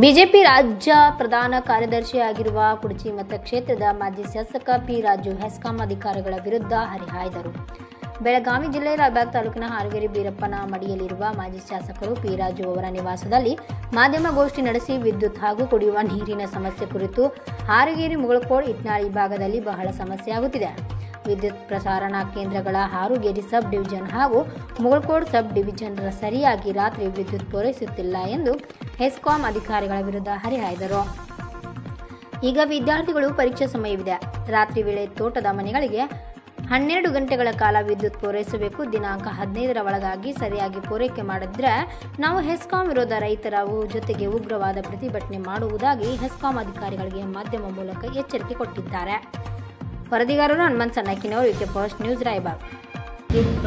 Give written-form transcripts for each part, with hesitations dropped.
BJP ರಾಜ್ಯ ಪ್ರಧಾನ ಕಾರ್ಯದರ್ಶಿಯಾಗಿರುವ ಕುಡಚಿ ಮತಕ್ಷೇತ್ರದ ಮಾಜಿ ಶಾಸಕ ಪಿ ರಾಜು ಹೆಸ್ಕಾಂ ಅಧಿಕಾರಿಗಳ ವಿರುದ್ಧ ಹರಿಹಾಯ್ದರು. ಬೆಳಗಾವಿ ಜಿಲ್ಲೆ ರಾಯಬಾಗ್ ತಾಲೂಕಿನ ಹಾರಗೇರಿ ಬೀರಪ್ಪನ ಮಡಿಯಲ್ಲಿರುವ ಮಾಜಿ ಶಾಸಕರು ಪಿ ರಾಜು ಅವರ ನಿವಾಸದಲ್ಲಿ ಮಾಧ್ಯಮಗೋಷ್ಠಿ ನಡೆಸಿ ವಿದ್ಯುತ್ ಹಾಗೂ ಕುಡಿಯುವ ನೀರಿನ ಸಮಸ್ಯೆ ಕುರಿತು ಹಾರಗೇರಿ ಮುಗಳಕೋಡ್ ಇಟ್ನಾಳಿ ಭಾಗದಲ್ಲಿ ಬಹಳ ಸಮಸ್ಯೆಯಾಗುತ್ತಿದೆ. ವಿದ್ಯುತ್ ಪ್ರಸಾರಣಾ ಕೇಂದ್ರಗಳ ಹಾರಗೇರಿ ಸಬ್ ಡಿವಿಷನ್ ಹಾಗೂ ಮುಗಳಕೋಡ್ ಸಬ್ ಡಿವಿಷನ್ ಸರಿಯಾಗಿ ರಾತ್ರಿ ವಿದ್ಯುತ್ ಪೂರೈಸುತ್ತಿಲ್ಲ ಎಂದು ಹೆಸ್ಕಾಂ ಅಧಿಕಾರಿಗಳ ವಿರುದ್ಧ ಹರಿಹಾಯ್ದರು. ಈಗ ವಿದ್ಯಾರ್ಥಿಗಳು ಪರೀಕ್ಷೆ ಸಮಯವಿದೆ. ರಾತ್ರಿ ವೇಳೆ ತೋಟದ ಮನೆಗಳಿಗೆ 12 ಗಂಟೆಗಳ ಕಾಲ ವಿದ್ಯುತ್ ಪೂರೈಸಬೇಕು. ದಿನಾಂಕ 15ರ ಒಳಗಾಗಿ ಸರಿಯಾಗಿ ಪೂರೈಕೆ ಮಾಡಿದ್ರೆ ನಾವು ಹೆಸ್ಕಾಂ ವಿರೋಧ ರೈತರ ಜೊತೆಗೆ ಉಗ್ರವಾದ ಪ್ರತಿಭಟನೆ ಮಾಡುವುದಾಗಿ ಹೆಸ್ಕಾಂ ಅಧಿಕಾರಿಗಳಿಗೆ ಮಾಧ್ಯಮ ಮೂಲಕ ಎಚ್ಚರಿಕೆ ಕೊಟ್ಟಿದ್ದಾರೆ. ವರದಿಗಾರರು ಹನುಮಂತ್ ಸನ್ನಕಿನವರು, ಯುಕೆ ಫಸ್ಟ್ ನ್ಯೂಸ್, ರಾಯಬಾಗ್. ವಿದ್ಯುತ್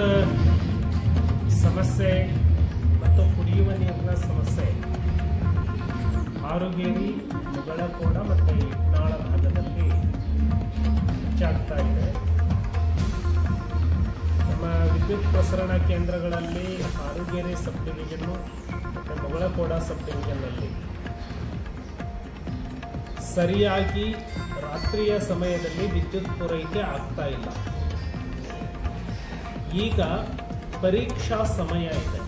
ಸಮಸ್ಯೆ ಮತ್ತು ಕುಡಿಯುವ ನೀರಿನ ಸಮಸ್ಯೆ ಹಾರಗೇರಿ, ಮುಗಳಕೋಡ ಮತ್ತು ಇಟ್ನಾಳ ಭಾಗದಲ್ಲಿ ಹೆಚ್ಚಾಗ್ತಾ ಇದೆ. ನಮ್ಮ ವಿದ್ಯುತ್ ಪ್ರಸರಣ ಕೇಂದ್ರಗಳಲ್ಲಿ ಹಾರಗೇರಿ ಸಬ್ ಡಿವಿಷನ್ನು ಮತ್ತು ಮುಗಳಕೋಡ ಸಬ್ ಡಿವಿಷನ್ನಲ್ಲಿ ಸರಿಯಾಗಿ ರಾತ್ರಿಯ ಸಮಯದಲ್ಲಿ ವಿದ್ಯುತ್ ಪೂರೈಕೆ ಆಗ್ತಾ ಇಲ್ಲ. ಈಗ ಪರೀಕ್ಷಾ ಸಮಯ ಇದೆ.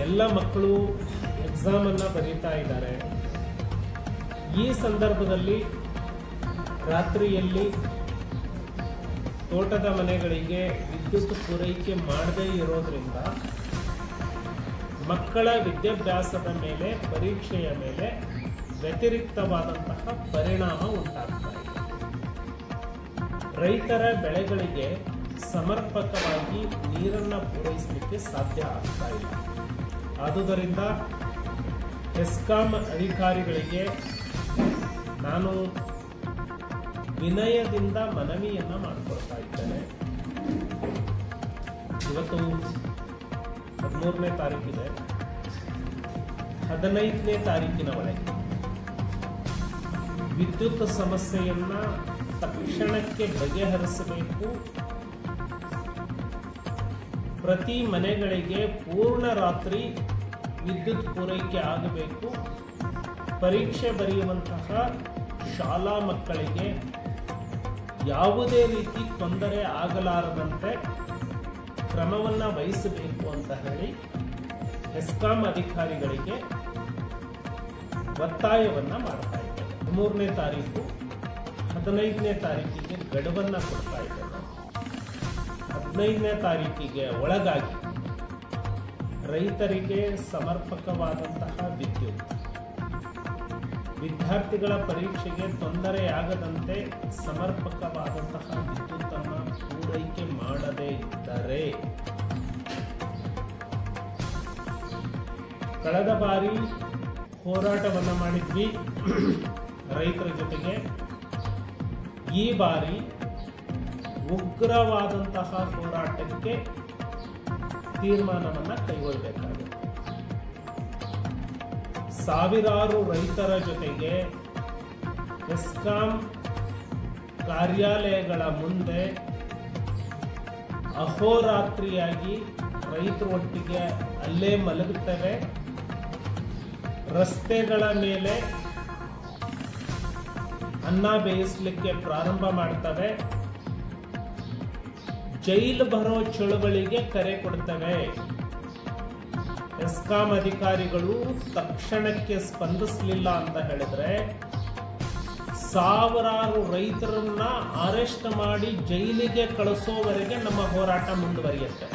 ಎಲ್ಲ ಮಕ್ಕಳು ಎಕ್ಸಾಮ್ ಅನ್ನ ಬರೀತಾ ಇದ್ದಾರೆ. ಈ ಸಂದರ್ಭದಲ್ಲಿ ರಾತ್ರಿಯಲ್ಲಿ ತೋಟದ ಮನೆಗಳಿಗೆ ವಿದ್ಯುತ್ ಪೂರೈಕೆ ಮಾಡದೇ ಇರೋದ್ರಿಂದ ಮಕ್ಕಳ ವಿದ್ಯಾಭ್ಯಾಸದ ಮೇಲೆ, ಪರೀಕ್ಷೆಯ ಮೇಲೆ ವ್ಯತಿರಿಕ್ತವಾದಂತಹ ಪರಿಣಾಮ ಉಂಟಾಗ್ತಾ ಇದೆ. ರೈತರ ಬೆಳೆಗಳಿಗೆ ಸಮರ್ಪಕವಾಗಿ ನೀರನ್ನು ಪೂರೈಸಲಿಕ್ಕೆ ಸಾಧ್ಯ ಆಗ್ತಾ ಇಲ್ಲ. ಆದುದರಿಂದ ಹೆಸ್ಕಾಂ ಅಧಿಕಾರಿಗಳಿಗೆ ನಾನು ವಿನಯದಿಂದ ಮನವಿಯನ್ನ ಮಾಡಿಕೊಡ್ತಾ ಇದ್ದೇನೆ. ಇವತ್ತು 13ನೇ ತಾರೀಕಿದೆ. 15ನೇ ತಾರೀಕಿನ ಒಳಗೆ ವಿದ್ಯುತ್ ಸಮಸ್ಯೆಯನ್ನ ತಕ್ಷಣಕ್ಕೆ ಬಗೆಹರಿಸಬೇಕು. ಪ್ರತಿ ಮನೆಗಳಿಗೆ ಪೂರ್ಣ ರಾತ್ರಿ ವಿದ್ಯುತ್ ಪೂರೈಕೆ ಆಗಬೇಕು. ಪರೀಕ್ಷೆ ಬರೆಯುವಂತಹ ಶಾಲಾ ಮಕ್ಕಳಿಗೆ ಯಾವುದೇ ರೀತಿ ತೊಂದರೆ ಆಗಲಾರದಂತೆ ಕ್ರಮವನ್ನು ವಹಿಸಬೇಕು ಅಂತ ಹೇಳಿ ಹೆಸ್ಕಾಂ ಅಧಿಕಾರಿಗಳಿಗೆ ಒತ್ತಾಯವನ್ನ ಮಾಡ್ತಾ ಇದ್ದಾರೆ. 13ನೇ ತಾರೀಕು 15ನೇ ತಾರೀಕಿಗೆ ಗಡುವನ್ನ ಕೊಡ್ತಾ ಇದ್ದಾರೆ. 15ನೇ ತಾರೀಕಿಗೆ ಒಳಗಾಗಿ ರೈತರಿಗೆ ಸಮರ್ಪಕವಾದಂತಹ ವಿದ್ಯುತ್, ವಿದ್ಯಾರ್ಥಿಗಳ ಪರೀಕ್ಷೆಗೆ ತೊಂದರೆಯಾಗದಂತೆ ಸಮರ್ಪಕವಾದಂತಹ ವಿದ್ಯುತ್ ಅನ್ನು ಪೂರೈಕೆ ಮಾಡದೇ ಇದ್ದರೆ ಕಳೆದ ಬಾರಿ ಹೋರಾಟವನ್ನ ಮಾಡಿದ್ವಿ ರೈತರ ಜೊತೆಗೆ. ಈ ಬಾರಿ ಉಗ್ರವಾದಂತಹ ಹೋರಾಟಕ್ಕೆ ತೀರ್ಮಾನವನ್ನ ಕೈಗೊಳ್ಳಬೇಕಾಗಿದೆ. ಸಾವಿರಾರು ರೈತರ ಜೊತೆಗೆ ಹೆಸ್ಕಾಂ ಕಾರ್ಯಾಲಯಗಳ ಮುಂದೆ ಅಹೋರಾತ್ರಿಯಾಗಿ ರೈತರ ಒಟ್ಟಿಗೆ ಅಲ್ಲೇ ಮಲಗುತ್ತವೆ. ರಸ್ತೆಗಳ ಮೇಲೆ ಅನ್ನ ಬೇಯಿಸಲಿಕ್ಕೆ ಪ್ರಾರಂಭ ಮಾಡ್ತವೆ. ಜೈಲು ಬರೋ ಚಳುವಳಿಗೆ ಕರೆ ಕೊಡ್ತವೆ. ಹೆಸ್ಕಾಂ ಅಧಿಕಾರಿಗಳು ತಕ್ಷಣಕ್ಕೆ ಸ್ಪಂದಿಸಲಿಲ್ಲ ಅಂತ ಹೇಳಿದ್ರೆ ಸಾವಿರಾರು ರೈತರನ್ನ ಅರೆಸ್ಟ್ ಮಾಡಿ ಜೈಲಿಗೆ ಕಳಿಸೋವರೆಗೆ ನಮ್ಮ ಹೋರಾಟ ಮುಂದುವರಿಯುತ್ತೆ.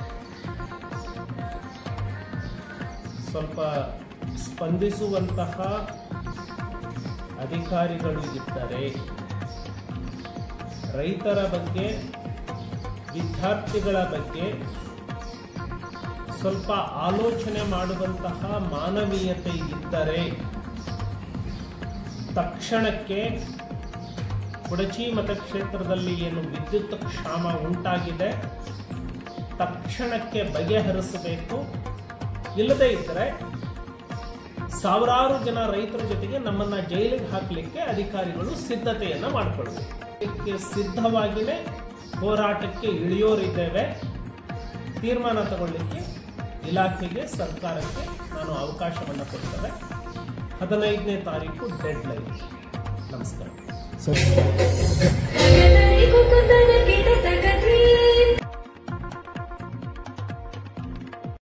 ಸ್ವಲ್ಪ ಸ್ಪಂದಿಸುವಂತಹ ಅಧಿಕಾರಿಗಳು ಇದ್ದರೆ ರೈತರ ಬಗ್ಗೆ, ವಿದ್ಯಾರ್ಥಿಗಳ ಬಗ್ಗೆ ಸ್ವಲ್ಪ ಆಲೋಚನೆ ಮಾಡುವಂತಹ ಮಾನವೀಯತೆ ಇದ್ದರೆ ತಕ್ಷಣಕ್ಕೆ ಕುಡಚಿ ಮತಕ್ಷೇತ್ರದಲ್ಲಿ ಏನು ವಿದ್ಯುತ್ ಕ್ಷಾಮ ಉಂಟಾಗಿದೆ ತಕ್ಷಣಕ್ಕೆ ಬಗೆಹರಿಸಬೇಕು. ಇಲ್ಲದೇ ಇದ್ದರೆ ಸಾವಿರಾರು ಜನ ರೈತರ ಜೊತೆಗೆ ನಮ್ಮನ್ನ ಜೈಲಿಗೆ ಹಾಕಲಿಕ್ಕೆ ಅಧಿಕಾರಿಗಳು ಸಿದ್ಧತೆಯನ್ನ ಮಾಡಿಕೊಳ್ಳಬೇಕು. ಇದಕ್ಕೆ ಸಿದ್ಧವಾಗಿಯೇ ಹೋರಾಟಕ್ಕೆ ಇಳಿಯೋರಿದ್ದೇವೆ. ತೀರ್ಮಾನ ತಗೊಳ್ಳಿಕ್ಕೆ ಇಲಾಖೆಗೆ ಸರ್ಕಾರಕ್ಕೆ ನಾನು ಅವಕಾಶವನ್ನು ಕೊಡ್ತೇವೆ. 15ನೇ ತಾರೀಕು ಡೆಡ್ ಲೈನ್. ನಮಸ್ಕಾರ.